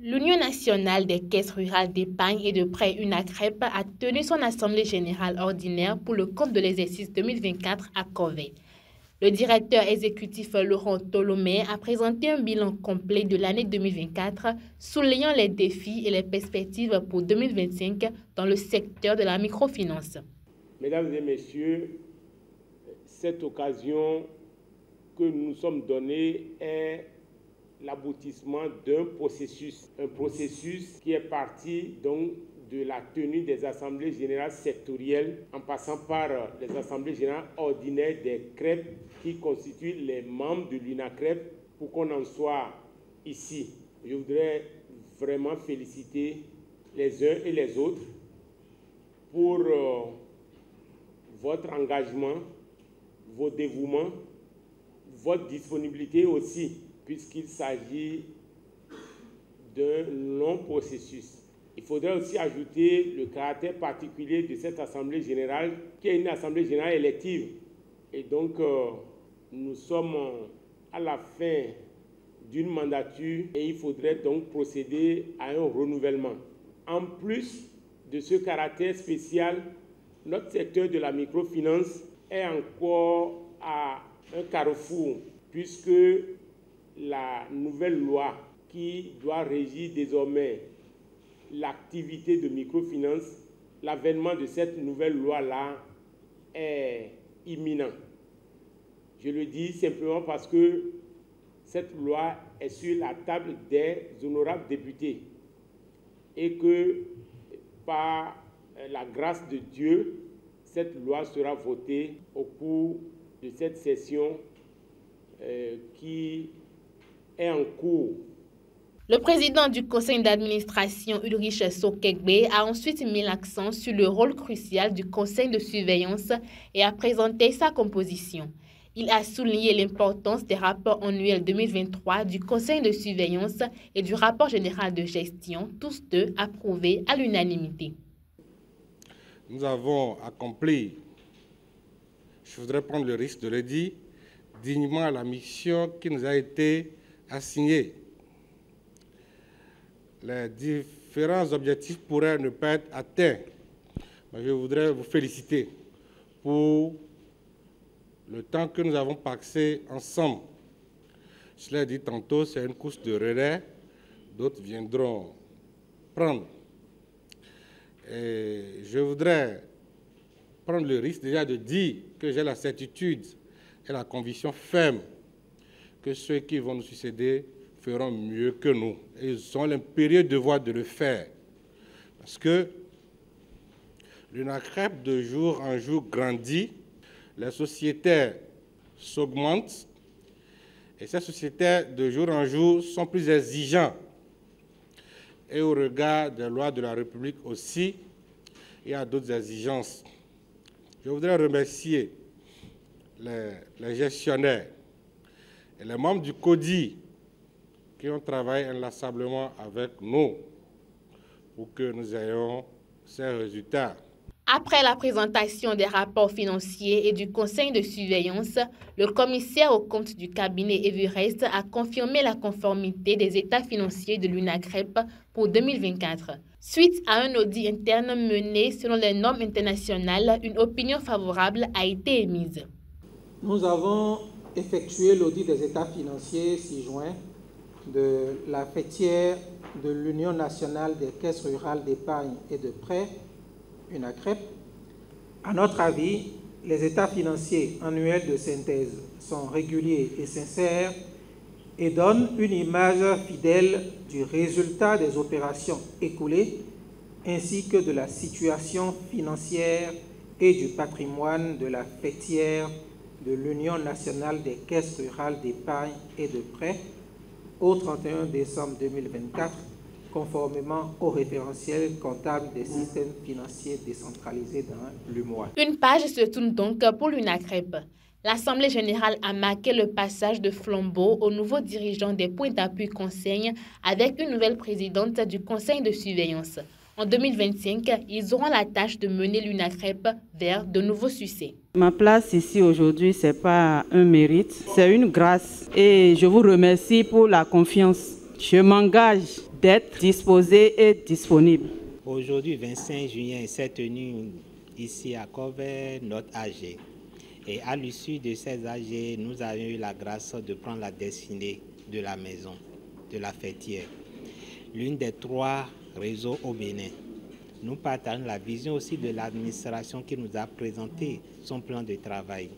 L'Union nationale des caisses rurales d'épargne et de prêt UNACREP a tenu son assemblée générale ordinaire pour le compte de l'exercice 2024 à Corvey. Le directeur exécutif Laurent Tolomé a présenté un bilan complet de l'année 2024, soulignant les défis et les perspectives pour 2025 dans le secteur de la microfinance. Mesdames et messieurs, cette occasion que nous nous sommes donnée est l'aboutissement d'un processus. Un processus qui est parti donc de la tenue des assemblées générales sectorielles en passant par les assemblées générales ordinaires des CREP qui constituent les membres de l'UNACREP pour qu'on en soit ici. Je voudrais vraiment féliciter les uns et les autres pour votre engagement, vos dévouements, votre disponibilité aussi, puisqu'il s'agit d'un long processus. Il faudrait aussi ajouter le caractère particulier de cette Assemblée générale, qui est une Assemblée générale élective. Et donc, nous sommes à la fin d'une mandature et il faudrait donc procéder à un renouvellement. En plus de ce caractère spécial, notre secteur de la microfinance est encore à un carrefour, puisque la nouvelle loi qui doit régir désormais l'activité de microfinance, l'avènement de cette nouvelle loi-là est imminent. Je le dis simplement parce que cette loi est sur la table des honorables députés et que par la grâce de Dieu, cette loi sera votée au cours de cette session qui est en cours. Le président du conseil d'administration, Ulrich Sokegbe, a ensuite mis l'accent sur le rôle crucial du conseil de surveillance et a présenté sa composition. Il a souligné l'importance des rapports annuels 2023 du conseil de surveillance et du rapport général de gestion, tous deux approuvés à l'unanimité. Nous avons accompli, je voudrais prendre le risque de le dire, dignement la mission qui nous a été assignée. Les différents objectifs pourraient ne pas être atteints, mais je voudrais vous féliciter pour le temps que nous avons passé ensemble. Je l'ai dit tantôt, c'est une course de relais, d'autres viendront prendre. Et je voudrais prendre le risque déjà de dire que j'ai la certitude et la conviction ferme que ceux qui vont nous succéder feront mieux que nous. Et ils ont l'impérieux devoir de le faire. Parce que l'UNACREP, de jour en jour, grandit, les sociétaires s'augmentent, et ces sociétaires, de jour en jour, sont plus exigeants. Et au regard des lois de la République aussi, il y a d'autres exigences. Je voudrais remercier les gestionnaires et les membres du CODI qui ont travaillé inlassablement avec nous pour que nous ayons ces résultats. Après la présentation des rapports financiers et du conseil de surveillance, le commissaire aux comptes du cabinet Everest a confirmé la conformité des états financiers de l'UNACREP pour 2024. Suite à un audit interne mené selon les normes internationales, une opinion favorable a été émise. Nous avons effectué l'audit des états financiers 6 juin de la fêtière de l'Union nationale des caisses rurales d'épargne et de prêt, UNACREP. À notre avis, les états financiers annuels de synthèse sont réguliers et sincères et donnent une image fidèle du résultat des opérations écoulées ainsi que de la situation financière et du patrimoine de la fêtière de l'Union nationale des caisses rurales d'épargne et de prêt au 31 décembre 2024, conformément au référentiel comptable des systèmes financiers décentralisés dans l'UMOA. Une page se tourne donc pour l'UNACREP. L'Assemblée générale a marqué le passage de flambeau aux nouveaux dirigeants des points d'appui conseils avec une nouvelle présidente du conseil de surveillance. En 2025, ils auront la tâche de mener l'UNACREP vers de nouveaux succès. Ma place ici aujourd'hui, ce n'est pas un mérite, c'est une grâce. Et je vous remercie pour la confiance. Je m'engage d'être disposé et disponible. Aujourd'hui, 25 juin, s'est tenu ici à Corvey notre AG. Et à l'issue de ces AG, nous avons eu la grâce de prendre la destinée de la maison, de la fêtière. L'une des 3 réseaux au Bénin. Nous partageons la vision aussi de l'administration qui nous a présenté son plan de travail.